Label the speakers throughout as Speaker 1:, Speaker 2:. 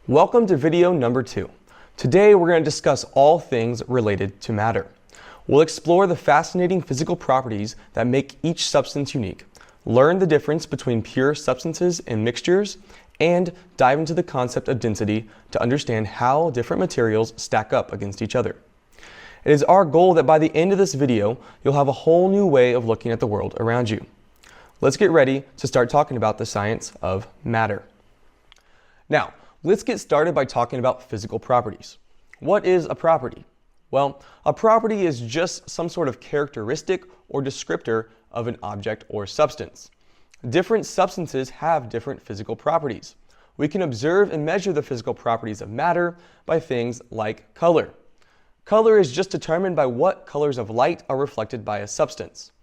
Speaker 1: Welcome to video number 2. Today we're going to discuss all things related to matter. We'll explore the fascinating physical properties that make each substance unique, learn the difference between pure substances and mixtures, and dive into the concept of density to understand how different materials stack up against each other. It is our goal that by the end of this video, you'll have a whole new way of looking at the world around you. Let's get ready to start talking about the science of matter. Now, let's get started by talking about physical properties. What is a property? Well, a property is just some sort of characteristic or descriptor of an object or substance. Different substances have different physical properties. We can observe and measure the physical properties of matter by things like color. Color is just determined by what colors of light are reflected by a substance.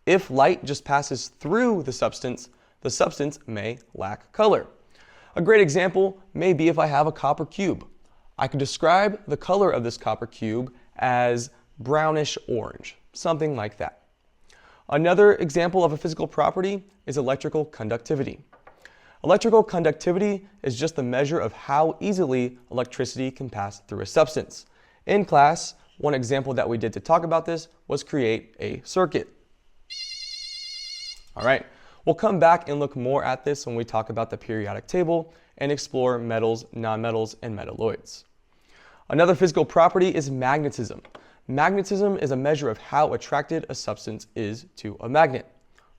Speaker 1: If light just passes through the substance may lack color. A great example may be if I have a copper cube. I could describe the color of this copper cube as brownish orange, something like that. Another example of a physical property is electrical conductivity. Electrical conductivity is just the measure of how easily electricity can pass through a substance. In class, one example that we did to talk about this was create a circuit. All right, we'll come back and look more at this when we talk about the periodic table and explore metals, nonmetals, and metalloids. Another physical property is magnetism. Magnetism is a measure of how attracted a substance is to a magnet.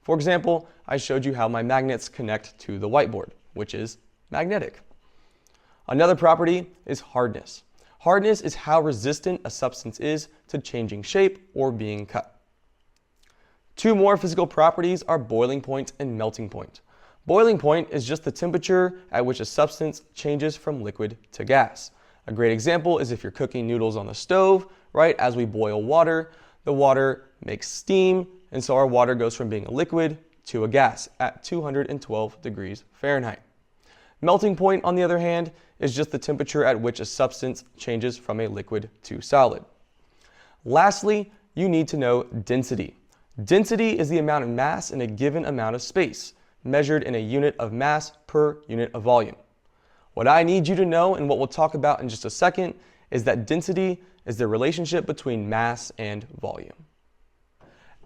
Speaker 1: For example, I showed you how my magnets connect to the whiteboard, which is magnetic. Another property is hardness. Hardness is how resistant a substance is to changing shape or being cut. Two more physical properties are boiling point and melting point. Boiling point is just the temperature at which a substance changes from liquid to gas. A great example is if you're cooking noodles on the stove, right? As we boil water, the water makes steam, and so our water goes from being a liquid to a gas at 212 degrees Fahrenheit. Melting point, on the other hand, is just the temperature at which a substance changes from a liquid to solid. Lastly, you need to know density. Density is the amount of mass in a given amount of space, measured in a unit of mass per unit of volume. What I need you to know, and what we'll talk about in just a second, is that density is the relationship between mass and volume.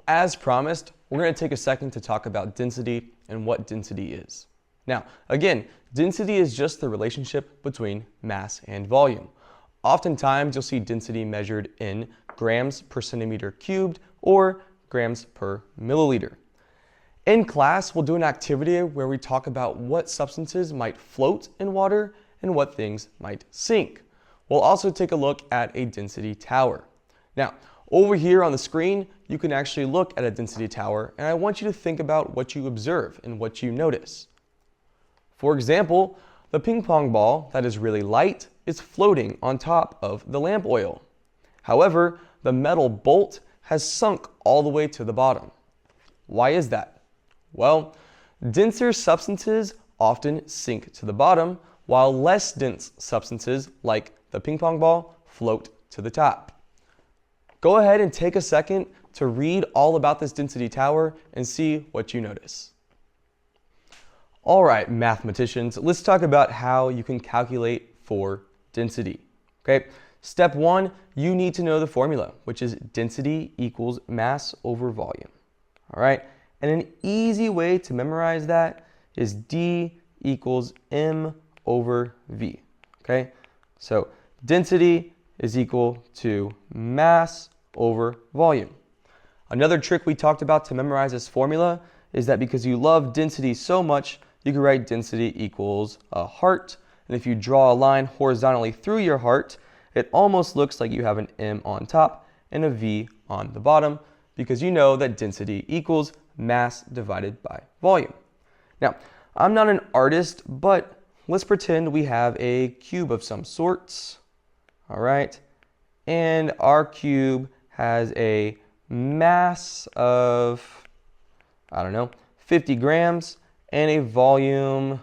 Speaker 1: As promised, we're going to take a second to talk about density and what density is. Now, again, density is just the relationship between mass and volume. Oftentimes, you'll see density measured in grams per centimeter cubed or grams per milliliter. In class, we'll do an activity where we talk about what substances might float in water and what things might sink. We'll also take a look at a density tower. Now, over here on the screen, you can actually look at a density tower, and I want you to think about what you observe and what you notice. For example, the ping pong ball that is really light is floating on top of the lamp oil. However, the metal bolt has sunk all the way to the bottom. Why is that? Well, denser substances often sink to the bottom, while less dense substances, like the ping pong ball, float to the top. Go ahead and take a second to read all about this density tower and see what you notice. All right, mathematicians, let's talk about how you can calculate for density. Okay. Step 1, you need to know the formula, which is density equals mass over volume. All right, and an easy way to memorize that is D equals M over V. Okay, so density is equal to mass over volume. Another trick we talked about to memorize this formula is that because you love density so much, you can write density equals a heart, and if you draw a line horizontally through your heart, it almost looks like you have an M on top and a V on the bottom, because you know that density equals mass divided by volume. Now, I'm not an artist, but let's pretend we have a cube of some sorts. All right, and our cube has a mass of, 50 grams and a volume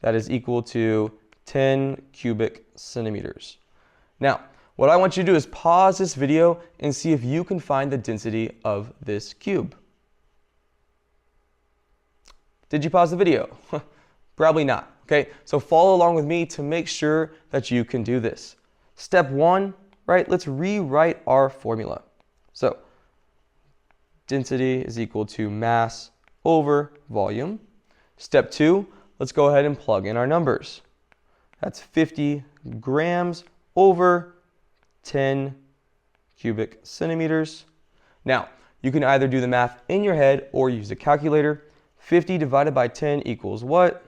Speaker 1: that is equal to 10 cubic centimeters. Now, what I want you to do is pause this video and see if you can find the density of this cube. Did you pause the video? Probably not. Okay, so follow along with me to make sure that you can do this. Step 1, right, let's rewrite our formula. So density is equal to mass over volume. Step 2, let's go ahead and plug in our numbers. That's 50 grams over 10 cubic centimeters. Now, you can either do the math in your head or use a calculator. 50 divided by 10 equals what?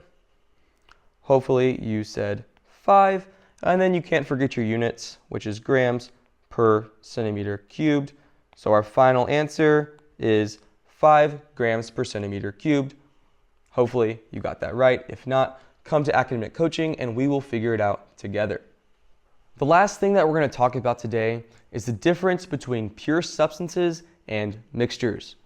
Speaker 1: Hopefully you said 5. And then you can't forget your units, which is grams per centimeter cubed. So our final answer is 5 grams per centimeter cubed. Hopefully you got that right. If not, come to academic coaching and we will figure it out together. The last thing that we're going to talk about today is the difference between pure substances and mixtures.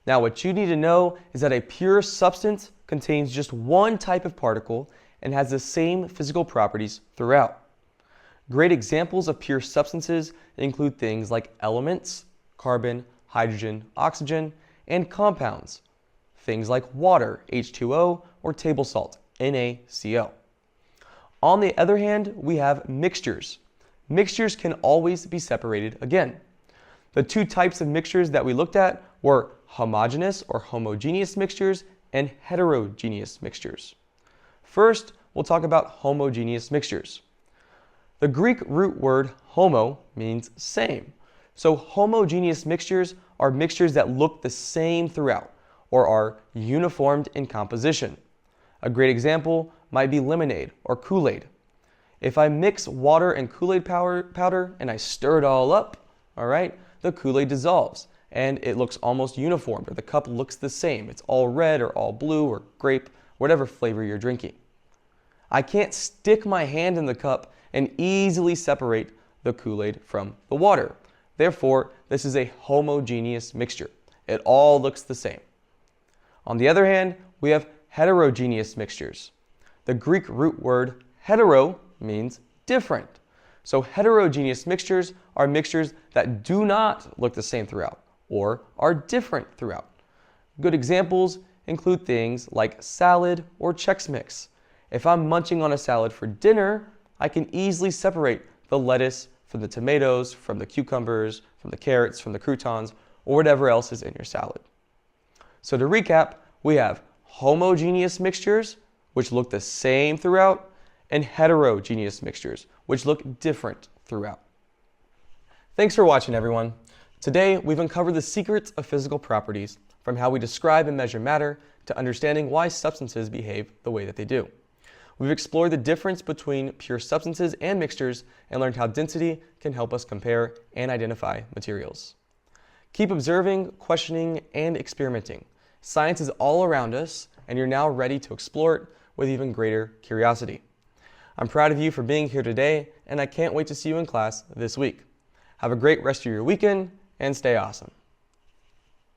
Speaker 1: Now, what you need to know is that a pure substance contains just one type of particle and has the same physical properties throughout. Great examples of pure substances include things like elements, carbon, hydrogen, oxygen, and compounds, things like water, H2O, or table salt, NaCl. On the other hand, we have mixtures. Mixtures can always be separated again. The two types of mixtures that we looked at were homogeneous or homogeneous mixtures and heterogeneous mixtures. First, we'll talk about homogeneous mixtures. The Greek root word homo means same. So homogeneous mixtures are mixtures that look the same throughout or are uniformed in composition. A great example might be lemonade or Kool-Aid. If I mix water and Kool-Aid powder and I stir it all up, all right, the Kool-Aid dissolves and it looks almost uniformed, or the cup looks the same. It's all red or all blue or grape, whatever flavor you're drinking. I can't stick my hand in the cup and easily separate the Kool-Aid from the water. Therefore, this is a homogeneous mixture. It all looks the same. On the other hand, we have heterogeneous mixtures. The Greek root word hetero means different. So heterogeneous mixtures are mixtures that do not look the same throughout or are different throughout. Good examples include things like salad or Chex Mix. If I'm munching on a salad for dinner, I can easily separate the lettuce from the tomatoes, from the cucumbers, from the carrots, from the croutons, or whatever else is in your salad. So to recap, we have homogeneous mixtures, which look the same throughout, and heterogeneous mixtures, which look different throughout. Thanks for watching, everyone. Today, we've uncovered the secrets of physical properties, from how we describe and measure matter to understanding why substances behave the way that they do. We've explored the difference between pure substances and mixtures and learned how density can help us compare and identify materials. Keep observing, questioning, and experimenting. Science is all around us, and you're now ready to explore it with even greater curiosity. I'm proud of you for being here today, and I can't wait to see you in class this week. Have a great rest of your weekend, and stay awesome.